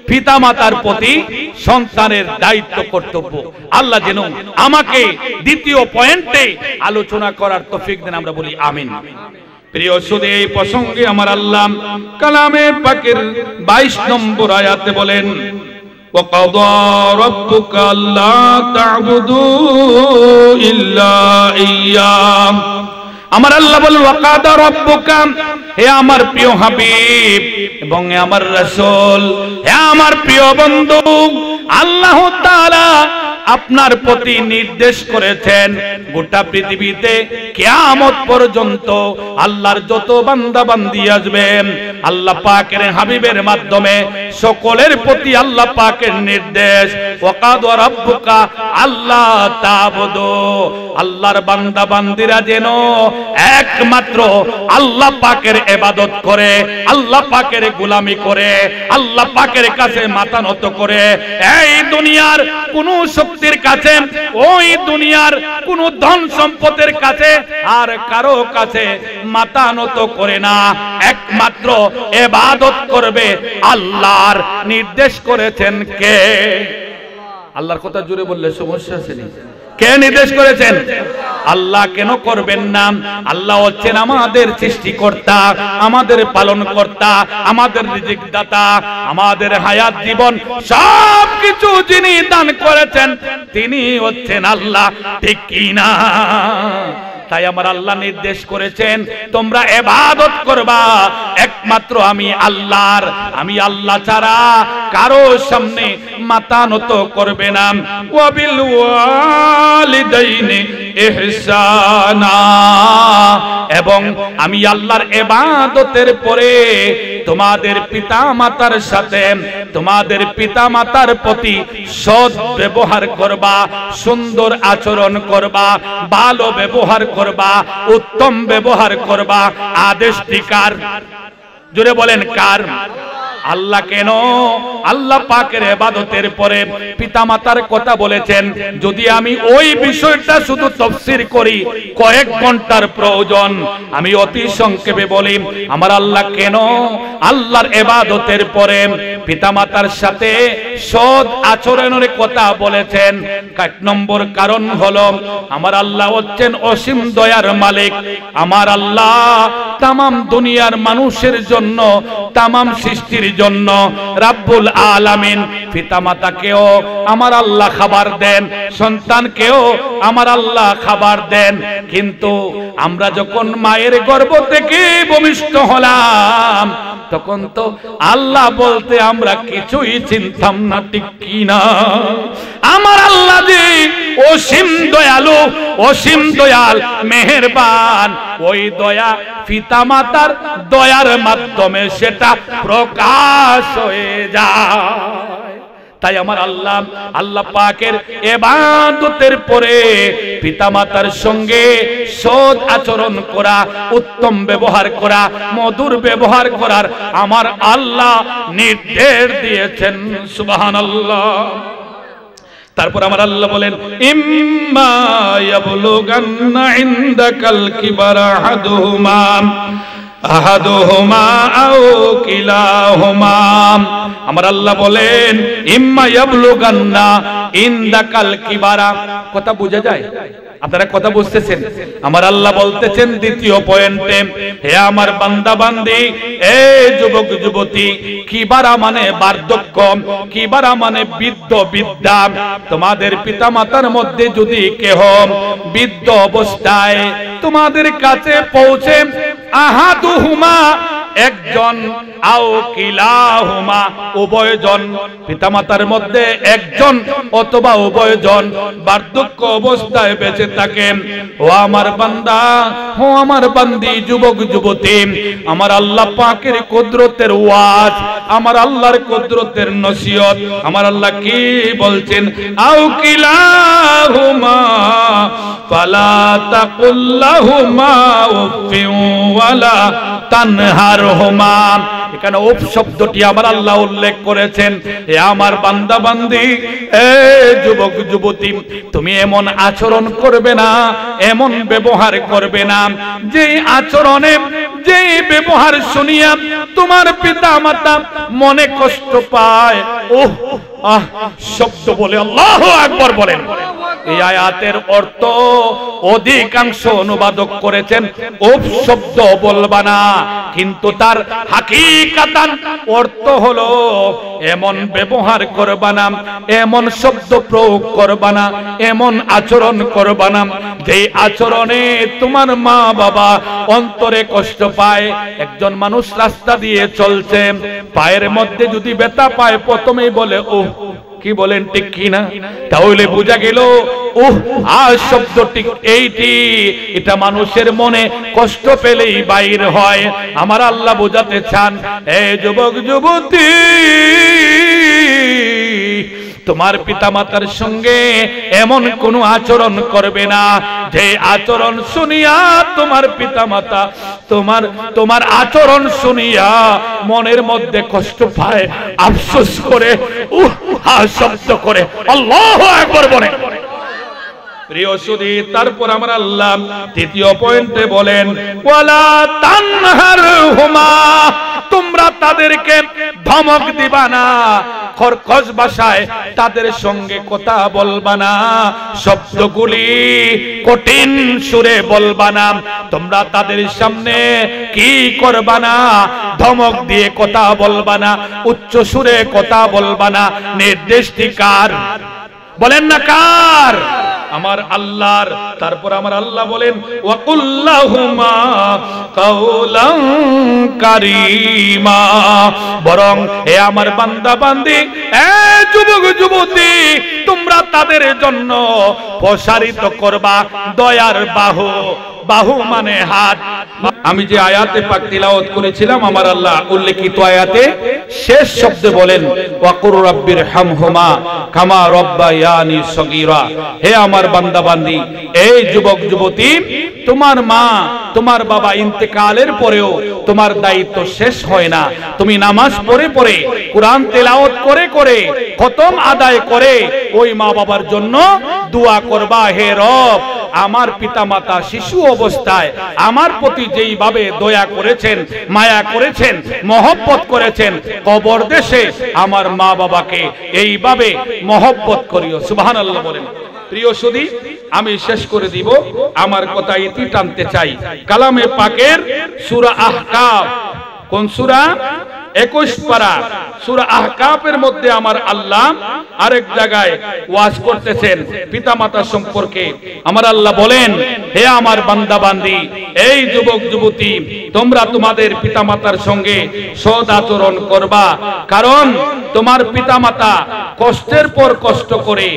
পিতামাতার প্রতি সন্তানের দায়িত্ব কর্তব্য। আল্লাহ যেন আমাকে দ্বিতীয় পয়েন্টে আলোচনা করার তৌফিক দেন, আমরা বলি আমিন। প্রিয় সুদী, এই প্রসঙ্গে আমার আল্লাহ কালামে পাকের 22 নম্বর আয়াতে বলেন, وَقَضَى رَبُّكَ أَلَّا تَعْبُدُوا إِلَّا إِيَّاهُ। আমার আল্লাহ বলেন ওয়াকাদা রব্বুকা, হে আমার প্রিয় হাবিব এবং হে আমার রাসূল, হে আমার প্রিয় বন্ধু, আল্লাহ তাআলা আপনার প্রতি নির্দেশ করেছেন গোটা পৃথিবীতে কিয়ামত পর্যন্ত আল্লাহর যত বান্দা বান্দি আসবেন আল্লাহ পাকের হাবিবের মাধ্যমে সকলের প্রতি আল্লাহ পাকের নির্দেশ ওয়াকাদা রাব্বুকা আল্লাহ তা'বুদু, আল্লাহর বান্দা বান্দিরা যেন একমাত্র আল্লাহ পাকের ইবাদত করে, আল্লাহ পাকের গোলামি করে, আল্লাহ পাকের কাছে মাথা নত করে। এই দুনিয়ার কোন শক্তির কাছে, ওই দুনিয়ার কোন ধন সম্পদের কাছে আর কারো কাছে মাথা নত করে না, একমাত্র ইবাদত করবে আল্লাহর। নির্দেশ করেছেন কে? আল্লাহর কথা জোরে বললে সমস্যা আছে নি? কে নির্দেশ করেছেন? আল্লাহ। কেন করবেন না? আল্লাহ হচ্ছেন আমাদের সৃষ্টিকর্তা, আমাদের পালনকর্তা, আমাদের রিজিক দাতা, আমাদের হায়াত জীবন সবকিছু যিনি দান করেছেন তিনি হচ্ছেন আল্লাহ, ঠিক কি না? তাই আমার আল্লাহ নির্দেশ করেছেন তোমরা ইবাদত করবা একমাত্র আমি আল্লাহর। আমি আল্লাহ ছাড়া কারো সামনে মাথা নত করবে না। ওয়াবিল ওয়ালিদাইনি ইহসানা, এবং আমি আল্লাহর ইবাদতের পরে তোমাদের পিতামাতার সাথে, তোমাদের পিতামাতার প্রতি সৎ ব্যবহার করবা, সুন্দর আচরণ করবা, ভালো ব্যবহার করবা, উত্তম ব্যবহার করবা। আদেশটি কার? জোরে বলেন কার? আল্লাহ। কেন? আল্লাহ পাকের ইবাদতের পরে পিতামাতার কথা বলেছেন। যদি আমি ওই বিষয়টা শুধু তাফসীর করি কয়েক ঘন্টার প্রয়োজন, আমি অতি সংক্ষেপে বলি আমার আল্লাহ কেন আল্লাহর ইবাদতের পরে পিতামাতার সাথে সৎ আচরণের কথা বলেছেন। এক নম্বর কারণ হলো আমার আল্লাহ হচ্ছেন অসীম দয়ার মালিক। আমার আল্লাহ তামাম দুনিয়ার মানুষের জন্য, তামাম সৃষ্টির জন্য রাব্বুল আলামিন। পিতামাতাকেও আমার আল্লাহ খাবার দেন, সন্তানকেও আমার আল্লাহ খাবার দেন। কিন্তু আমরা যখন মায়ের গর্ভ থেকে ভূমিষ্ঠ হলাম তখন তো আল্লাহ বলতে আমরা কিছুই চিনতাম না, ঠিক কি না? আমার আল্লাহ যে অসীম দয়ালু, অসীম দয়াল, মেহেরবান, ওই দয়া পিতামাতার দয়ার মাধ্যমে সেটা প্রকাশ হয়ে যায়। তাই আমার আল্লাহ, আল্লাহ পাকের ইবাদতের পরে পিতামাতার সঙ্গে সৎ আচরণ করা, উত্তম ব্যবহার করা, মধুর ব্যবহার করার আমার আল্লাহ নির্দেশ দিয়েছেন। সুবহানাল্লাহ। তারপর আমার আল্লাহ বলেন ইম্মা ইয়াবলুগান্না ইনদাকাল কিবারা আহাদুহুমা আও কিলাহুমা। আমার আল্লাহ বলেন ইম্মা ইয়াবলুগান্না ইনদাকাল কিবারা। কথা বোঝা যায়? আপনারা কথা বুঝতেছেন? আমার আল্লাহ বলতেছেন দ্বিতীয় পয়েন্টে, হে আমার বান্দা বান্দি, এ যুবক যুবতী, কিবারা মানে বার্ধক্য, কিবারা মানে বৃদ্ধ বৃদ্ধা। তোমাদের পিতামাতার মধ্যে যদি কেহ বৃদ্ধ অবস্থায় তোমাদের কাছে পৌঁছে, আহাদুহুমা একজন, আও কিলাহুমা উভয়জন, পিতামাতার মধ্যে একজন অথবা উভয়জন বার্ধক্য অবস্থায় বেঁচে থাকেন, ও আমার বান্দা, ও আমার বান্দি, যুবক যুবতী, আমার আল্লাহ পাকের কুদরতের ওয়াজ, আমার আল্লাহর কুদরতের নসিহত। আমার আল্লাহ কি বলছেন? আও কিলাহুমা ফালা তাকুল্লাহুমা উফিন ওয়ালা তানহারহুমা। এখানে উফ শব্দটি আমার আল্লাহ উল্লেখ করেছেন। হে আমার বান্দা বান্দি, এ যুবক যুবতী, তুমি এমন আচরণ করবে না, এমন ব্যবহার করবে না যে আচরণে যে ব্যবহার শুনিয়া তোমার পিতা মাতা মনে কষ্ট পায়, ওহ আহ শব্দ বলে আল্লাহু আকবার বলেন। এই আয়াতের অর্থ অধিকাংশ অনুবাদক করেছেন ওফ শব্দ বলবা না, কিন্তু তার হাকিকাতান অর্থ হলো এমন ব্যবহার করবা না, এমন শব্দ প্রয়োগ করবা না, এমন আচরণ করবা না যে আচরণে তোমার মা বাবা অন্তরে কষ্ট পায়। একজন মানুষ রাস্তা দিয়ে চলছে, পায়ের মধ্যে যদি ব্যথা পায় প্রথমেই বলে ওহ, কি বলেন ঠিক কি না? তাহলে বোঝা গেল ওহ আর শব্দটি এইটি, এটা মানুষের মনে কষ্ট পেলেই বাইর হয়। আমার আল্লাহ বোঝাতে চান, এ যুবক যুবতী, তোমার পিতামাতার সঙ্গে এমন কোন আচরণ করবে না যে আচরণ শুনিয়া তোমার পিতামাতা তোমার আচরণ শুনিয়া মনের মধ্যে কষ্ট পায়, আফসোস করে উহ শব্দ করে আল্লাহু আকবার বলে। প্রিয় সুধী, তারপর আমার আল্লাহ তৃতীয় পয়েন্টে বলেন ওয়ালা তানহারহুমা, তোমরা তাদেরকে ধমক দিবা না, খরখশ ভাষায় তাদের সঙ্গে কথা বলবা না, শব্দগুলি কঠিন সুরে বলবা না, তোমরা তাদের সামনে কি করবা না, ধমক দিয়ে কথা বলবা না, উচ্চ সুরে কথা বলবা না। নির্দেশটি কার? বলেন না কার? আমার আল্লাহর। তারপর আমার আল্লাহ বলেন ওয়াকুল্লাহুমা কাওলান কারীমা, বরং হে আমার বান্দা বান্দি, এ যুবক যুবতী, তোমরা তাদের জন্য প্রসারিত করবা দয়ার বাহু। বাহু মানে হাত। আমি যে আয়াতে পাক তিলাওয়াত করেছিলাম, আমার আল্লাহ উল্লেখিত আয়াতে শেষ শব্দে বলেন ওয়াকুর রাব্বির হামহুমা কামা রাব্বায়ানি সগীরা। হে আমার বান্দা বান্দি, এই যুবক যুবতী, তোমার মা তোমার বাবা ইন্তেকালের পরেও তোমার দায়িত্ব শেষ হয় না। তুমি নামাজ পড়ে পড়ে, কুরআন তেলাওয়াত করে করে, খতম আদায় করে ওই মা বাবার জন্য দোয়া করবা, হে রব, আমার পিতামাতা শিশু অবস্থায় আমার প্রতি যেইভাবে দয়া করেছেন, মায়া করেছেন, মহব্বত করেছেন, কবর দেশে আমার মা বাবাকে এইভাবে মহব্বত করিও। সুবহানাল্লাহ বলেন। প্রিয় সুধী, আমি শেষ করে দিব, আমার কথা ইতি টানতে চাই। কালামে পাকের সূরা আহকাফ, কোন সূরা? 21 পারা সূরা আহকাফের মধ্যে আমার আল্লাহ আরেক জায়গায় ওয়াজ করতেছেন পিতামাতা সম্পর্কে। আমার আল্লাহ বলেন, হে আমার বান্দা বান্দি, এই যুবক যুবতী, তোমরা তোমাদের পিতামাতার সঙ্গে সৎ আচরণ করবা, কারণ তোমার পিতামাতা কষ্টের পর কষ্ট করে,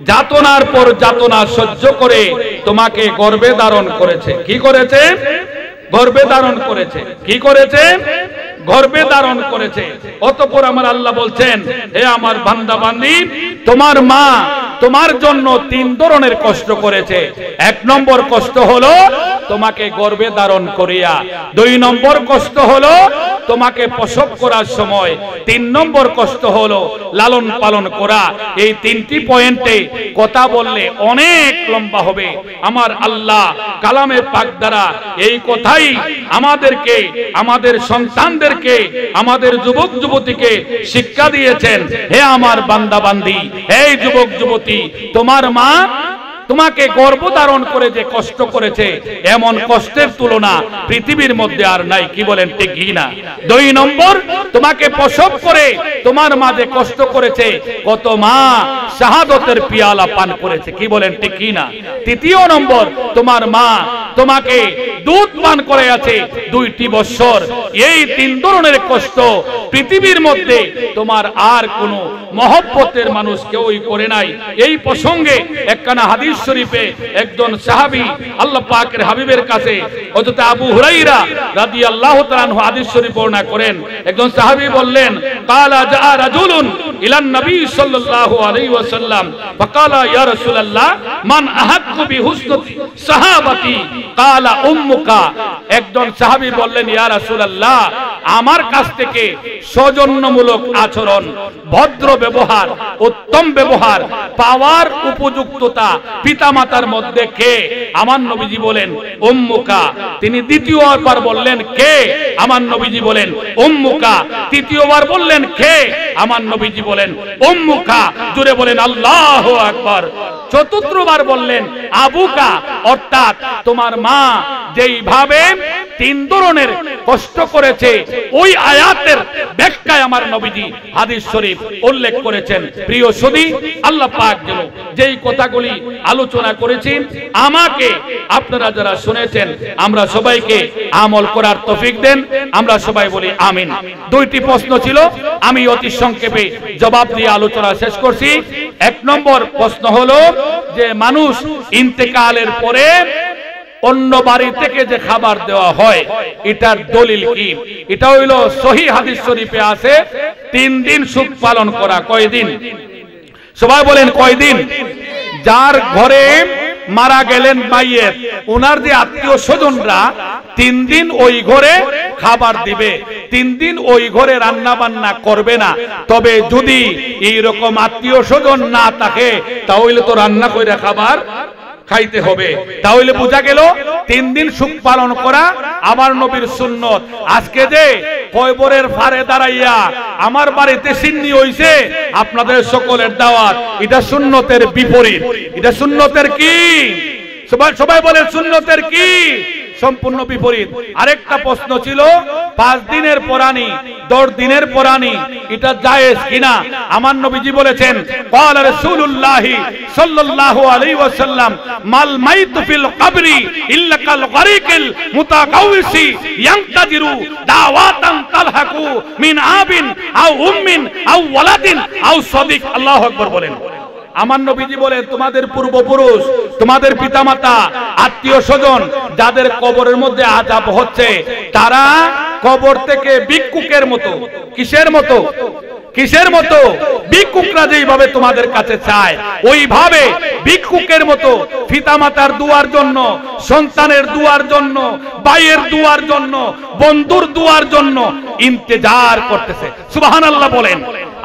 যাতনার পর যাতনা সহ্য করে তোমাকে গর্ভে ধারণ করেছে। কি করেছে? গর্ভে ধারণ করেছে। কি করেছে? গর্ভে ধারণ করেছে। অতঃপর আমার আল্লাহ বলছেন, হে আমার বান্দা বান্দি, তোমার মা তোমার জন্য 3 ধরনের কষ্ট করেছে। 1 নম্বর কষ্ট হলো তোমাকে গর্ভে ধারণ করিয়া, 2 নম্বর কষ্ট হলো তোমাকে প্রসব করার সময়, 3 নম্বর কষ্ট হলো লালন পালন করা। এই 3টি পয়েন্টে কথা বললে অনেক লম্বা হবে। আমার আল্লাহ কালামে পাক দ্বারা এই কথাই আমাদেরকে, আমাদের সন্তানদেরকে, আমাদের যুবক যুবতীকে শিক্ষা দিয়েছেন। হে আমার বান্দা বান্দি, এই যুবক যুবতী, তোমার মা তোমাকে গর্ভধারণ করে যে কষ্ট করেছে, এমন কষ্টের তুলনা পৃথিবীর মধ্যে আর নাই। কি বলেন ঠিক কি না? 2 নম্বর, তোমাকে প্রসব করে তোমার মা যে কষ্ট করেছে, কত মা শাহাদতের পিয়ালা পান করেছে। কি বলেন ঠিক কি না? 3 নম্বর, তোমার মা তোমাকে দুধ পান করে আছে 2টি বছর। এই 3 ধরনের কষ্ট পৃথিবীর মধ্যে তোমার আর কোনো মহব্বতের মানুষ কেউই করে নাই। এই প্রসঙ্গে একখানা হাদিস শরীফে একজন সাহাবী আল্লাহ পাকের হাবিবের কাছে হযরত আবু হুরায়রা রাদিয়াল্লাহু তাআলা আনহু হাদিস শরীফ বর্ণনা করেন। একজন সাহাবী বললেন, ক্বালা জাআ রাজুলুন ইলান নবী সাল্লাল্লাহু আলাইহি ওয়াসাল্লাম ফাকালা ইয়া রাসূলুল্লাহ মান আহাক্কু বিহুসনি সাহাবাতি ক্বালা উম্মুকা। একজন সাহাবী বললেন, ইয়া রাসূলুল্লাহ, আমার কাছ থেকে সৌজন্যমূলক আচরণ, ভদ্র ব্যবহার, উত্তম ব্যবহার পাওয়ার উপযুক্ততা পিতামাতার মধ্যে কে? আমার নবীজি বলেন উম্মুকা। তিনি দ্বিতীয়বার বললেন কে? আমার নবীজি বলেন উম্মুকা। তৃতীয়বার বললেন কে? আমার নবীজি বলেন উম্মুকা। জোরে বলেন আল্লাহু আকবার। চতুর্থবার বললেন আবুকা, অর্থাৎ তোমার মা যেইভাবে তিন ধরনের কষ্ট করেছে ওই আয়াতের ব্যাখ্যায় আমার নবীজি হাদিস শরীফ উল্লেখ করেছেন। প্রিয় সুধী, আল্লাহ পাক যেন যেই কথাগুলি আলোচনা করেছেন আমাকে আপনারা যারা শুনেছেন আমরা সবাইকে আমল করার তৌফিক দেন। আমরা সবাই বলি আমিন। দুইটি প্রশ্ন ছিল, আমি অতি সংক্ষেপে জবাব দিয়ে আলোচনা শেষ করছি। এক নম্বর প্রশ্ন হলো যে মানুষ ইন্তেকালের পরে অন্য বাড়ি থেকে যে খাবার দেওয়া হয় এটার দলিল কি? এটা হইলো সহিহ হাদিস শরীফে আছে 3 দিন সুখ পালন করা। কয়দিন? সবাই বলেন কয়দিন? যার ঘরে মারা গেলেন মাইয়ের, ওনার যে আত্মীয় স্বজনরা 3 দিন ওই ঘরে খাবার দিবে, 3 দিন ওই ঘরে রান্না বান্না করবে না। তবে যদি এইরকম আত্মীয় স্বজন না থাকে তাহলে তো রান্না করে খাবার খাইতে হবে। তাহলে বোঝা গেল 3 দিন সুখ পালন করা আমার নবীর সুন্নত। আজকে যে কয়বরের ফারে দাঁড়াইয়া আমার বাড়িতে সিন্নি হইছে আপনাদের সকলের দাওয়াত, এটা সুন্নতের বিপরীত। এটা সুন্নতের কি? সবাই বলে সুন্নতের কি? সম্পূর্ণ বিপরীত। আরেকটা প্রশ্ন ছিল 5 দিনের পরানি 10 দিনের পরানি এটা জায়েজ কিনা? আমার নবীজি বলেছেন ক্বালা রাসূলুল্লাহি সাল্লাল্লাহু আলাইহি ওয়াসাল্লাম মাল মাইতু ফিল কবরি ইল্লা কাল গরিকিল মুতাকাউসি ইয়ানতাজিরু দাওয়াতান তালহাকু মিন আবিন আও উম্মিন আও ওয়ালাদিন আও সাদিক। আল্লাহু আকবার বলেন। আমার নবীজি বলেন তোমাদের পূর্বপুরুষ, তোমাদের পিতামাতা, আত্মীয় স্বজন যাদের কবরের মধ্যে আযাব হচ্ছে তারা কবর থেকে ভিক্ষুকের মতো, কিসের মতো? কিসের মতো? ভিক্ষুকরা যেইভাবে তোমাদের কাছে চায় ওইভাবে ভিক্ষুকের মতো পিতামাতার দুয়ার জন্য, সন্তানের দুয়ার জন্য, ভাইয়ের দুয়ার জন্য, বন্ধুর দুয়ার জন্য ইন্তজার করতেছে। সুবহানাল্লাহ বলেন।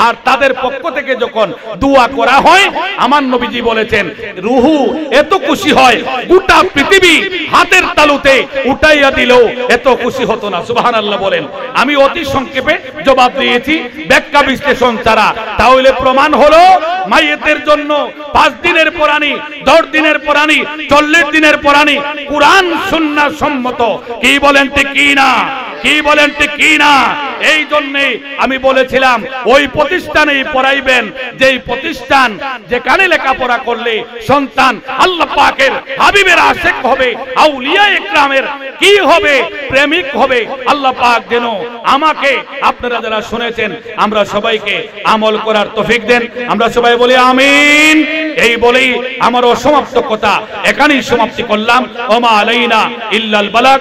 আর তাদের পক্ষ থেকে যখন দোয়া করা হয় আমার নবীজি বলেছেন রুহু এত খুশি হয় গোটা পৃথিবী হাতের তালুতে উঠাইয়া দিলেও এত খুশি হতো না। সুবহানাল্লাহ বলেন। আমি অতি সংক্ষেপে জবাব দিয়েছি ব্যাখ্যা বিশ্লেষণ ছাড়া। তাহলে প্রমাণ হলো মাইয়েতের জন্য 5 দিনের পরানি, 10 দিনের পরানি, 40 দিনের পরানি কুরআন সুন্নাহ সম্মত। কি বলেন ঠিক কি না? কি বলেন ঠিক কি না? এই জন্যে আমি বলেছিলাম ওই প্রতিষ্ঠানেই পড়াইবেন যেই প্রতিষ্ঠান যেখানে লেখাপড়া করলে সন্তান আল্লাহ পাকের হাবিবের আশিক হবে, আউলিয়া ইকরামের কি হবে? প্রেমিক হবে। আল্লাহ পাক যেন আমাকে আপনারা যারা শুনেছেন আমরা সবাইকে আমল করার তৌফিক দেন। আমরা সবাই বলি আমিন। এই বলেই আমার অসমাপ্ত কথা এখানেই সমাপ্তি করলাম। ওমা আলাইনা ইল্লাল বালাগ।